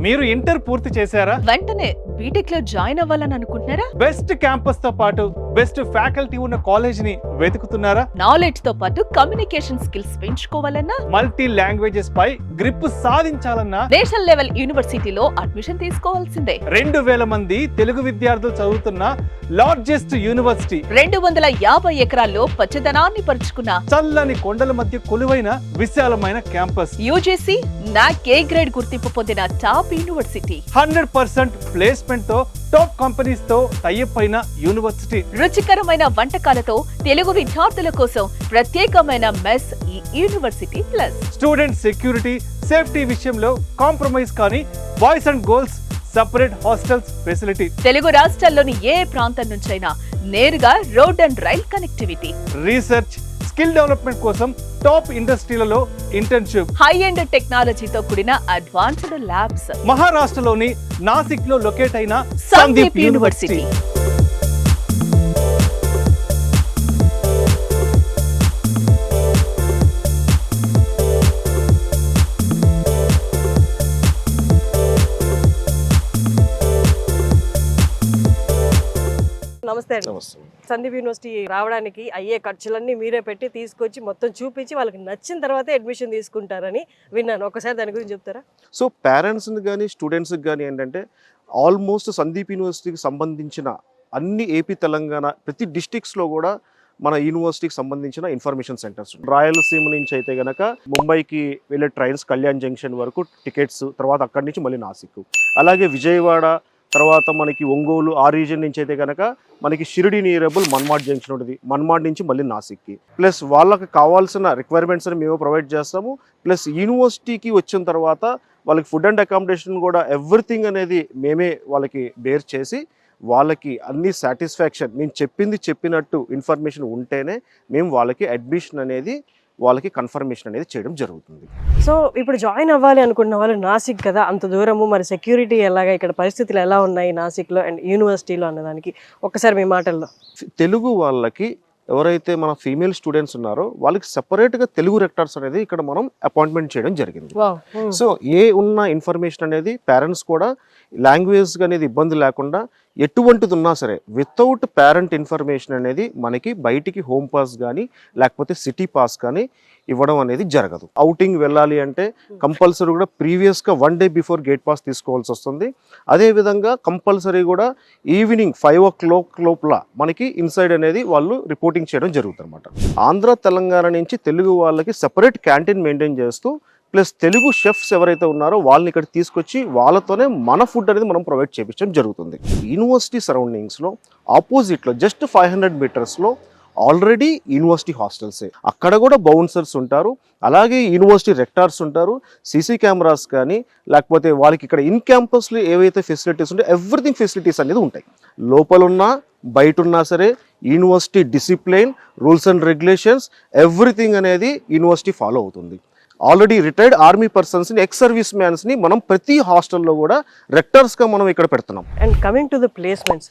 మీరు ఇంటర్ పూర్తి చేశారా? వెంటనే బీటెక్ లో జాయిన్ అవ్వాలని అనుకుంటున్నారా? బెస్ట్ క్యాంపస్ తో పాటు బెస్ట్ ఫ్యాకల్టీ ఉన్న కాలేజ్ ని వెతుకుతున్నారా? నాలెడ్జ్ తో పాటు కమ్యూనికేషన్ స్కిల్స్ పెంచుకోవాలన్నా, మల్టీ లాంగ్వేజెస్ పై గ్రిప్ సాధించాలన్నా నేషనల్ లెవెల్ యూనివర్సిటీలో అడ్మిషన్ తీసుకోవాల్సిందే. 2000 మంది తెలుగు విద్యార్థులు చదువుతున్న లార్జెస్ట్ యూనివర్సిటీ, 250 ఎకరాల్లో పచ్చదనాన్ని పరుచుకున్న చల్లని కొండల మధ్య కొలువైన విశాలమైన క్యాంపస్, యూజీసీ నాక్ ఏ గ్రేడ్ గుర్తింపు పొందిన టాప్ యూనివర్సిటీ, 100% ప్లేస్మెంట్ తో టాప్ కంపెనీస్ తో టైఅప్ అయిన యూనివర్సిటీ, రుచికరమైన వంటకాలతో తెలుగు విద్యార్థుల కోసం ప్రత్యేకమైన మెస్ ఈ university plus. Student security safety విషయంలో కాంప్రమైజ్ కానీ boys and girls separate hostels facility, Telugu రాష్ట్రాల్లోని ఏ ప్రాంతం నుంచైనా నేరుగా road and rail connectivity, research skill development కోసం టాప్ ఇండస్ట్రీలలో ఇంటర్న్షిప్, హై ఎండ్ టెక్నాలజీతో కూడిన అడ్వాన్స్డ్ ల్యాబ్స్. మహారాష్ట్రలోని నాసిక్ లో లొకేట్ అయిన సందీప్ యూనివర్సిటీ. నమస్తే అండి. సందీప్ యూనివర్సిటీ రావడానికి అయ్యే ఖర్చులన్నీ మీరే పెట్టి తీసుకొచ్చి మొత్తం చూపించి వాళ్ళకి నచ్చిన తర్వాత అడ్మిషన్ తీసుకుంటారని విన్నాను. ఒకసారి దాని గురించి చెప్తారా? సో పేరెంట్స్ని కానీ స్టూడెంట్స్కి కానీ ఏంటంటే ఆల్మోస్ట్ సందీప్ యూనివర్సిటీకి సంబంధించిన అన్ని ఏపీ తెలంగాణ ప్రతి డిస్ట్రిక్ట్స్లో కూడా మన యూనివర్సిటీకి సంబంధించిన ఇన్ఫర్మేషన్ సెంటర్స్. రాయలసీమ నుంచి అయితే కనుక ముంబైకి వెళ్ళే ట్రైన్స్ కళ్యాణ్ జంక్షన్ వరకు టికెట్స్, తర్వాత అక్కడి నుంచి మళ్ళీ నాసిక్, అలాగే విజయవాడ, తర్వాత మనకి ఒంగోలు ఆ రీజన్ నుంచి అయితే కనుక మనకి షిరిడి నియరబుల్ మన్మాడ్ జంక్షన్ ఉంటుంది, మన్మాడ్ నుంచి మళ్ళీ నాసిక్కి. ప్లస్ వాళ్ళకి కావాల్సిన రిక్వైర్మెంట్స్ అని మేము ప్రొవైడ్ చేస్తాము. ప్లస్ యూనివర్సిటీకి వచ్చిన తర్వాత వాళ్ళకి ఫుడ్ అండ్ అకామిడేషన్ కూడా ఎవ్రీథింగ్ అనేది మేమే వాళ్ళకి బేర్ చేసి వాళ్ళకి అన్ని సాటిస్ఫాక్షన్ మేము చెప్పినట్టు ఇన్ఫర్మేషన్ ఉంటేనే మేము వాళ్ళకి అడ్మిషన్ అనేది వాళ్ళకి కన్ఫర్మేషన్ అనేది చేయడం జరుగుతుంది. సో ఇప్పుడు జాయిన్ అవ్వాలి అనుకున్న వాళ్ళు నాసిక్ కదా, అంత దూరము, మరి సెక్యూరిటీ ఎలాగా, ఇక్కడ పరిస్థితులు ఎలా ఉన్నాయి నాసిక్లో అండ్ యూనివర్సిటీలో అన్నదానికి ఒకసారి మీ మాటల్లో. తెలుగు వాళ్ళకి ఎవరైతే మన ఫీమేల్ స్టూడెంట్స్ ఉన్నారో వాళ్ళకి సెపరేట్గా తెలుగు రెక్టార్స్ అనేది ఇక్కడ మనం అపాయింట్మెంట్ చేయడం జరిగింది. సో ఉన్న ఇన్ఫర్మేషన్ అనేది పేరెంట్స్ కూడా లాంగ్వేజ్ అనేది ఇబ్బంది లేకుండా ఎటువంటిది ఉన్నా సరే వితౌట్ పేరెంట్ ఇన్ఫర్మేషన్ అనేది మనకి బయటికి హోమ్ పాస్ కానీ లేకపోతే సిటీ పాస్ కానీ ఇవ్వడం అనేది జరగదు. అవుటింగ్ వెళ్ళాలి అంటే కంపల్సరీ కూడా ప్రీవియస్గా 1 డే బిఫోర్ గేట్ పాస్ తీసుకోవాల్సి వస్తుంది. అదేవిధంగా కంపల్సరీ కూడా ఈవినింగ్ 5 o'clock లోపల మనకి ఇన్సైడ్ అనేది వాళ్ళు రిపోర్టింగ్ చేయడం జరుగుతుంది అనమాట. ఆంధ్ర తెలంగాణ నుంచి తెలుగు వాళ్ళకి సెపరేట్ క్యాంటీన్ మెయింటైన్ చేస్తూ ప్లస్ తెలుగు షెఫ్స్ ఎవరైతే ఉన్నారో వాళ్ళని ఇక్కడ తీసుకొచ్చి వాళ్ళతోనే మన ఫుడ్ అనేది మనం ప్రొవైడ్ చేయించడం జరుగుతుంది. యూనివర్సిటీ సరౌండింగ్స్లో ఆపోజిట్లో జస్ట్ 500 మీటర్స్లో ఆల్రెడీ యూనివర్సిటీ హాస్టల్సే, అక్కడ కూడా బౌన్సర్స్ ఉంటారు, అలాగే యూనివర్సిటీ రెక్టార్స్ ఉంటారు, సీసీ కెమెరాస్ కానీ లేకపోతే వాళ్ళకి ఇక్కడ ఇన్ క్యాంపస్లో ఏవైతే ఫెసిలిటీస్ ఉంటాయో ఎవ్రీథింగ్ ఫెసిలిటీస్ అనేది ఉంటాయి. లోపలున్నా బయట ఉన్నా సరే university discipline, rules and regulations everything అనేది యూనివర్సిటీ ఫాలో అవుతుంది. ఆల్రెడీ రిటైర్డ్ ఆర్మీ పర్సన్స్ని, ఎక్స్ సర్వీస్ మ్యాన్స్ని మనం ప్రతి హాస్టల్లో కూడా రెక్టర్స్గా మనం ఇక్కడ పెడుతున్నాం. And coming to the placements,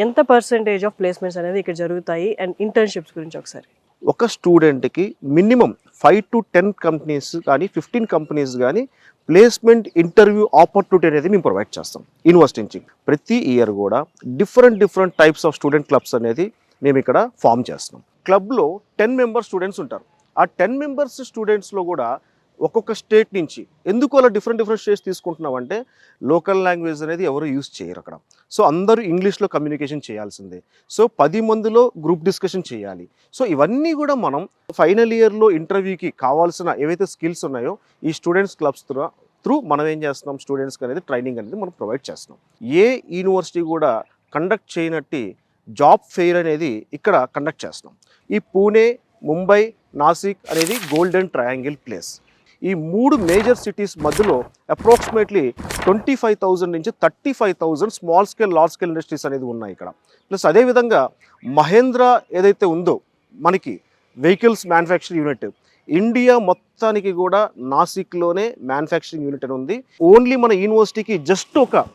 ఎంత పర్సెంటేజ్ ఆఫ్ ప్లేస్మెంట్స్ అనేది ఇక్కడ జరుగుతాయి అండ్ ఇంటర్న్షిప్స్ గురించి ఒకసారి. ఒక స్టూడెంట్కి మినిమం 5 to 10 కంపెనీస్ కానీ 15 కంపెనీస్ కానీ ప్లేస్మెంట్ ఇంటర్వ్యూ ఆపర్చునిటీ అనేది మేము ప్రొవైడ్ చేస్తాం యూనివర్సిటీ నుంచి. ప్రతి ఇయర్ కూడా different types of student clubs అనేది మేము ఇక్కడ ఫామ్ చేస్తున్నాం. క్లబ్లో 10 మెంబర్ స్టూడెంట్స్ ఉంటారు. ఆ 10 మెంబర్స్ స్టూడెంట్స్లో కూడా ఒక్కొక్క స్టేట్ నుంచి ఎందుకు అలా డిఫరెంట్ స్టేట్స్ తీసుకుంటున్నామంటే లోకల్ లాంగ్వేజ్ అనేది ఎవరు యూజ్ చేయరు అక్కడ. సో అందరూ ఇంగ్లీష్లో కమ్యూనికేషన్ చేయాల్సిందే. సో 10 మందిలో గ్రూప్ డిస్కషన్ చేయాలి. సో ఇవన్నీ కూడా మనం ఫైనల్ ఇయర్లో ఇంటర్వ్యూకి కావాల్సిన ఏవైతే స్కిల్స్ ఉన్నాయో ఈ స్టూడెంట్స్ క్లబ్స్ త్రూ మనం ఏం చేస్తున్నాం, స్టూడెంట్స్కి అనేది ట్రైనింగ్ అనేది మనం ప్రొవైడ్ చేస్తున్నాం. ఏ యూనివర్సిటీ కూడా కండక్ట్ చేయనట్టి జాబ్ ఫెయిర్ అనేది ఇక్కడ కండక్ట్ చేస్తున్నాం. ఈ పూణే, ముంబై, నాసిక్ అనేది గోల్డెన్ ట్రయాంగిల్ ప్లేస్. ఈ 3 మేజర్ సిటీస్ మధ్యలో అప్రాక్సిమేట్లీ 25,000 నుంచి 35,000 small scale, large scale industries అనేది ఉన్నాయి ఇక్కడ. ప్లస్ అదేవిధంగా మహేంద్ర ఏదైతే ఉందో మనకి వెహికల్స్ మ్యానుఫ్యాక్చరింగ్ యూనిట్, ఇండియా మొత్తానికి కూడా నాసిక్లోనే మ్యానుఫ్యాక్చరింగ్ యూనిట్ అని ఉంది. ఓన్లీ మన యూనివర్సిటీకి జస్ట్ ఒక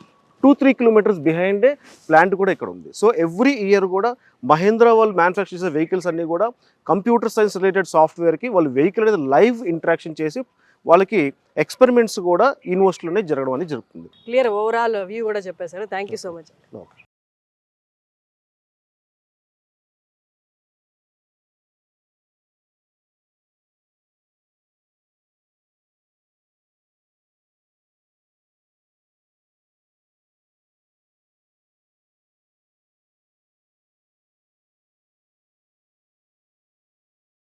2-3 kilometers బిహైండే ప్లాంట్ కూడా ఇక్కడ ఉంది. సో ఎవ్రీ ఇయర్ కూడా మహేంద్ర వాళ్ళు మ్యానుఫ్యాక్చర్ చేసే వెహికల్స్ అన్నీ కూడా కంప్యూటర్ సైన్స్ రిలేటెడ్ సాఫ్ట్వేర్కి వాళ్ళు వెహికల్ అనేది లైవ్ ఇంటరాక్షన్ చేసి వాళ్ళకి ఎక్స్పెరిమెంట్స్ కూడా యూనివర్సిటీలోనే జరగడం అనేది జరుగుతుంది. క్లియర్ ఓవరాల్ వ్యూ కూడా చెప్పేశారు. Thank you so much. Okay.